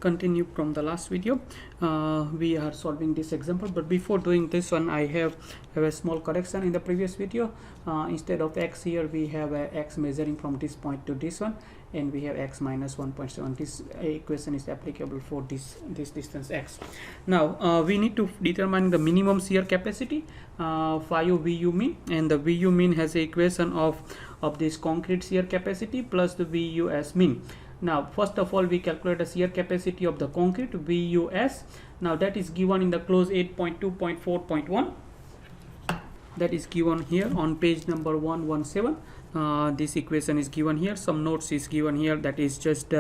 continue from the last video. We are solving this example, but before doing this one I have a small correction in the previous video. Instead of x here we have a x measuring from this point to this one, and we have x minus 1.7. This equation is applicable for this distance x. Now we need to determine the minimum shear capacity, phi VU mean, and the VU mean has a equation of this concrete shear capacity plus the VU as mean. Now first of all we calculate the shear capacity of the concrete VUS. Now that is given in the clause 8.2.4.1. that is given here on page number 117. This equation is given here. Some notes is given here, that is just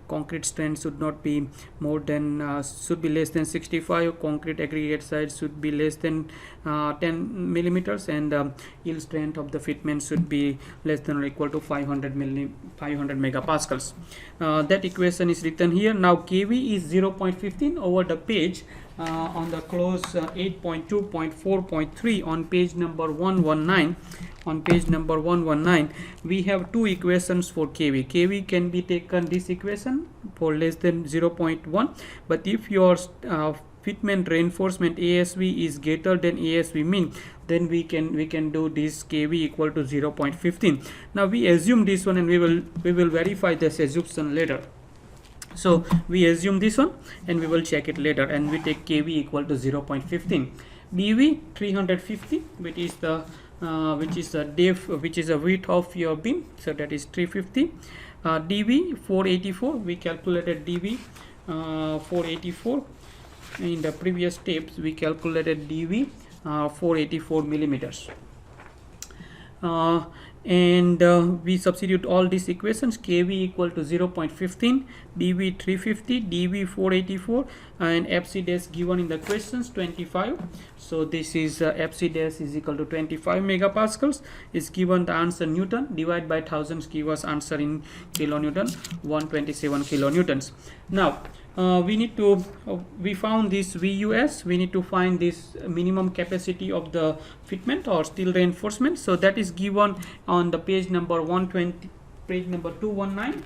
concrete strength should not be more than should be less than 65, concrete aggregate size should be less than 10 millimeters, and yield strength of the fitment should be less than or equal to 500 megapascals. That equation is written here. Now kV is 0.15 over the page. On the clause 8.2.4.3 on page number 119. On page number 119 we have two equations for kV. Kv can be taken this equation for less than 0.1, but if your fitment reinforcement ASV is greater than ASV mean, then we can do this kV equal to 0.15. Now we assume this one, and we will verify this assumption later. So we assume this one and we will check it later, and we take kV equal to 0.15. dV 350, which is the depth, which is the width of your beam, so that is 350. dV 484, we calculated dV 484. In the previous steps we calculated dV 484 millimeters. And we substitute all these equations. Kv equal to 0.15, dV 350, dV 484, and FC dash given in the questions 25. So this is FC dash is equal to 25 megapascals is given the answer Newton, divide by thousands give us answer in kilonewton, 127 kilonewtons. Now we need to we found this VUS. We need to find this minimum capacity of the fitment or steel reinforcement. So that is given on the page number 120, page number 219.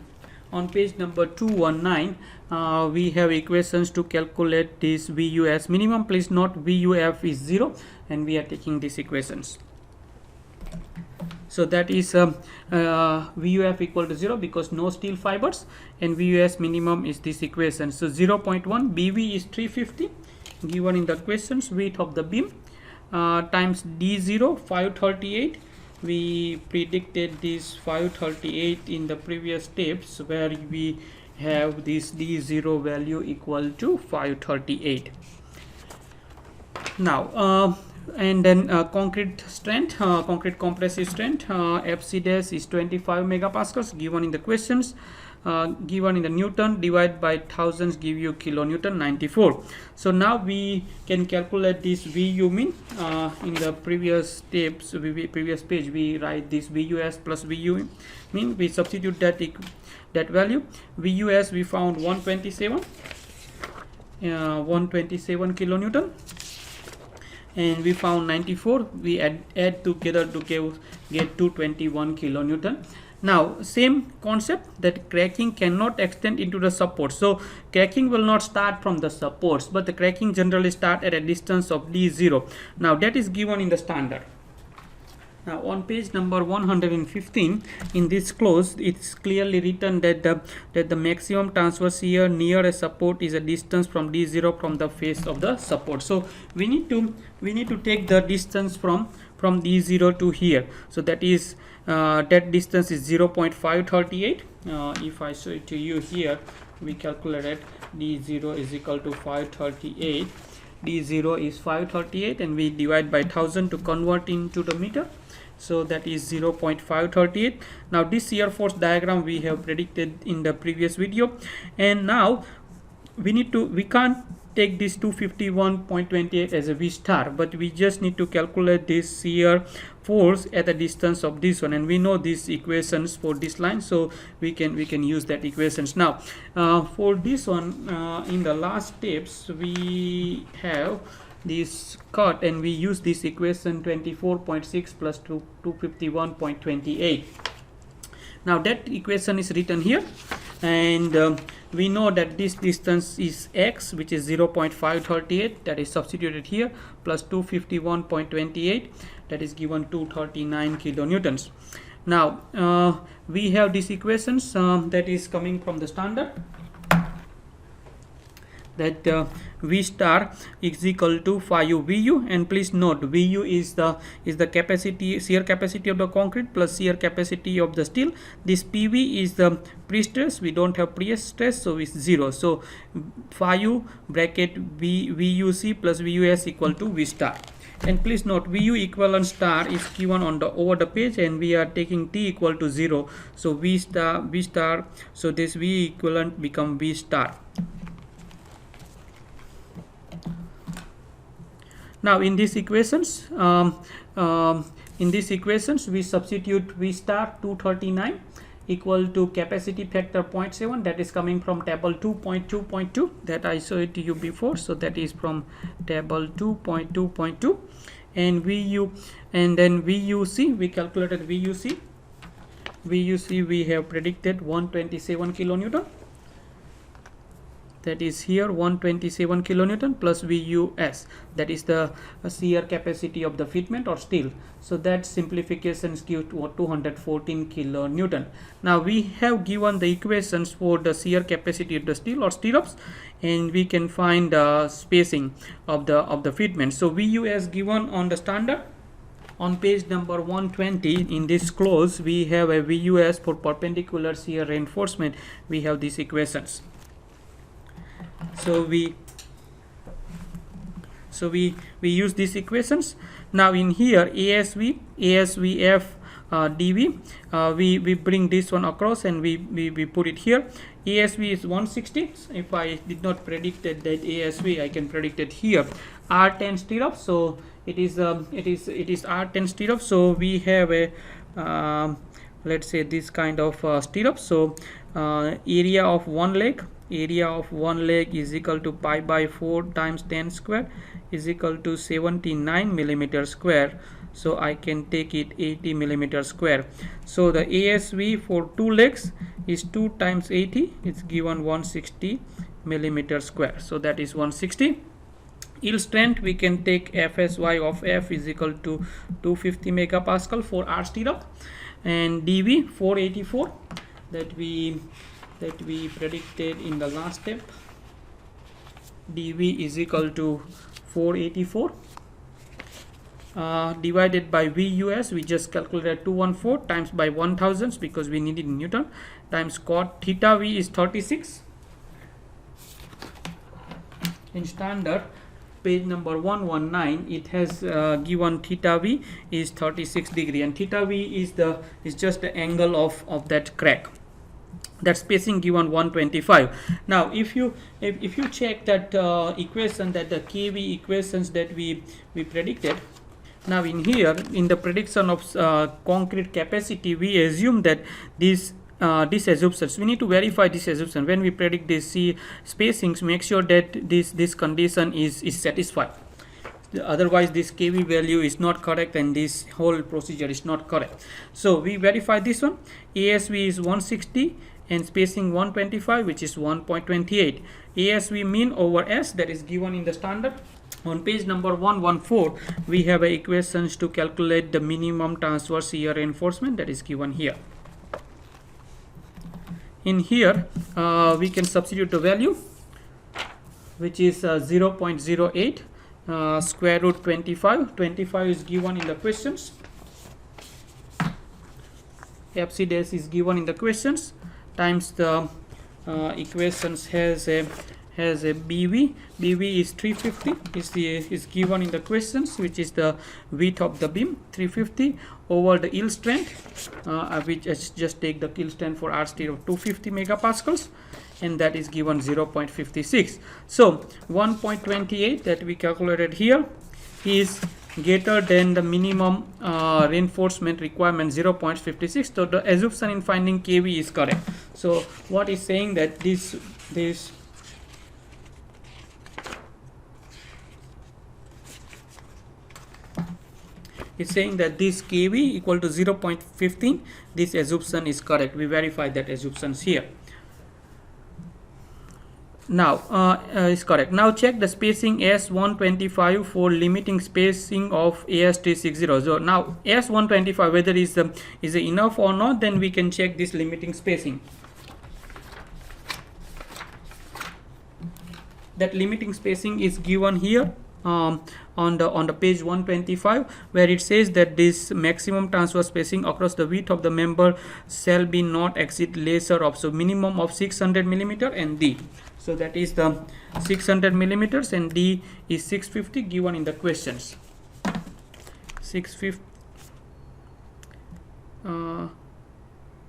On page number 219 we have equations to calculate this VUS minimum. Please note VUF is 0 and we are taking these equations. So that is VUF equal to 0 because no steel fibers, and VUS minimum is this equation. So 0.1, BV is 350 given in the questions, width of the beam, times D0 538. We predicted this 538 in the previous steps, where we have this D0 value equal to 538. Now and then concrete strength, concrete compressive strength, FC dash is 25 megapascals given in the questions, given in the Newton, divide by thousands give you kilonewton, 94. So now we can calculate this VU mean. In the previous steps, previous page, we write this VUS plus VU mean. We substitute that value. VUS we found 127 kilonewton, and we found 94. We add together to get 221 kilonewton. Now same concept, that cracking cannot extend into the support. So cracking will not start from the supports, but the cracking generally start at a distance of D0. Now that is given in the standard. Now on page number 115 in this clause, it's clearly written that the maximum transverse shear near a support is a distance from D0 from the face of the support. So we need to take the distance from D0 to here. So that is that distance is 0.538. If I show it to you here, we calculated D0 is equal to 538. D0 is 538, and we divide by 1000 to convert into the meter. So that is 0.538. Now this shear force diagram we have predicted in the previous video, and now we can't take this 251.28 as a V star, but we just need to calculate this shear force at a distance of this one, and we know these equations for this line, so we can use that equations. Now for this one, in the last steps we have this cut, and we use this equation 24.6 plus 251.28. Now that equation is written here, and we know that this distance is x, which is 0.538, that is substituted here, plus 251.28, that is given 239 kilonewtons. Now we have these equations that is coming from the standard, that V star is equal to phi u Vu, and please note Vu is the capacity, shear capacity of the concrete plus shear capacity of the steel. This PV is the pre-stress, we don't have pre-stress, so it's 0. So phi u bracket VUC plus VUS equal to V star. And please note VU equivalent star is given on the over the page, and we are taking T equal to 0, so V star, so this V equivalent become V star. Now in these equations, we substitute V star 239 equal to capacity factor 0.7, that is coming from table 2.2.2 that I showed to you before. So that is from table 2.2.2, and VU, and then VUC, we calculated VUC we have predicted 127 kilonewton. That is here 127 kilonewton plus VUS, that is the shear capacity of the fitment or steel. So that simplifications give to 214 kilonewton. Now we have given the equations for the shear capacity of the steel or stirrups, and we can find the spacing of the fitment. So VUS given on the standard on page number 120. In this clause we have a VUS for perpendicular shear reinforcement. We have these equations. So we use these equations. Now in here ASVF dV, we bring this one across and we put it here. ASV is 160. If I did not predict that ASV, I can predict it here. R10 stirrup, so it is R10 stirrup. So we have a let's say this kind of stirrup. So area of one leg is equal to pi by 4 times 10 square is equal to 79 millimeter square. So I can take it 80 millimeter square. So the ASV for two legs is 2 times 80, it's given 160 millimeter square. So that is 160. Yield strength, we can take FSY of F is equal to 250 megapascal for R stirrup, and dV 484 that we predicted in the last step. dV is equal to 484 divided by VUS, we just calculated 214 times by 1000 because we need it in Newton, times cot theta V is 36. In standard page number 119, it has given theta V is 36 degree, and theta V is just the angle of that crack. That spacing given 125. Now if you check that equation, that the KV equations that we predicted, now in here in the prediction of concrete capacity, we assume that these assumptions, we need to verify this assumption when we predict this spacings. Make sure that this condition is satisfied, otherwise this KV value is not correct and this whole procedure is not correct. So we verify this one. ASV is 160 and spacing 125, which is 1.28. ASV mean over S, that is given in the standard. On page number 114, we have equations to calculate the minimum transverse shear reinforcement, that is given here. In here we can substitute the value, which is 0.08 square root 25 is given in the questions. FC dash is given in the questions, times the equations has a BV is 350 is given in the questions, which is the width of the beam 350 over the yield strength, which just take the yield strength for R steel of 250 megapascals, and that is given 0.56. So 1.28 that we calculated here is greater than the minimum reinforcement requirement 0.56. So the assumption in finding KV is correct. So what is saying that this it's saying that this kV equal to 0.15. This assumption is correct. We verify that assumptions here. Now is correct. Now check the spacing S125 for limiting spacing of AS360. So now S125 whether is enough or not, then we can check this limiting spacing. That limiting spacing is given here on the page 125, where it says that this maximum transverse spacing across the width of the member shall be not exceed lesser of, so minimum of 600 millimeter and D. So that is the 600 millimeters and D is 650 given in the questions. 650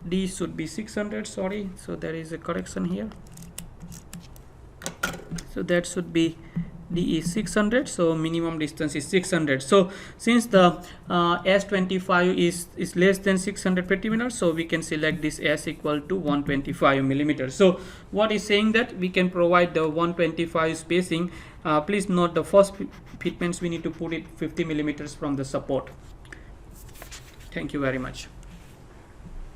D should be 600, sorry, so there is a correction here. So that should be D is 600, so minimum distance is 600. So since the S25 is less than 600 centimeters, so we can select this S equal to 125 millimeters. So what is saying that we can provide the 125 spacing. Please note the first fitments we need to put it 50 millimeters from the support. Thank you very much.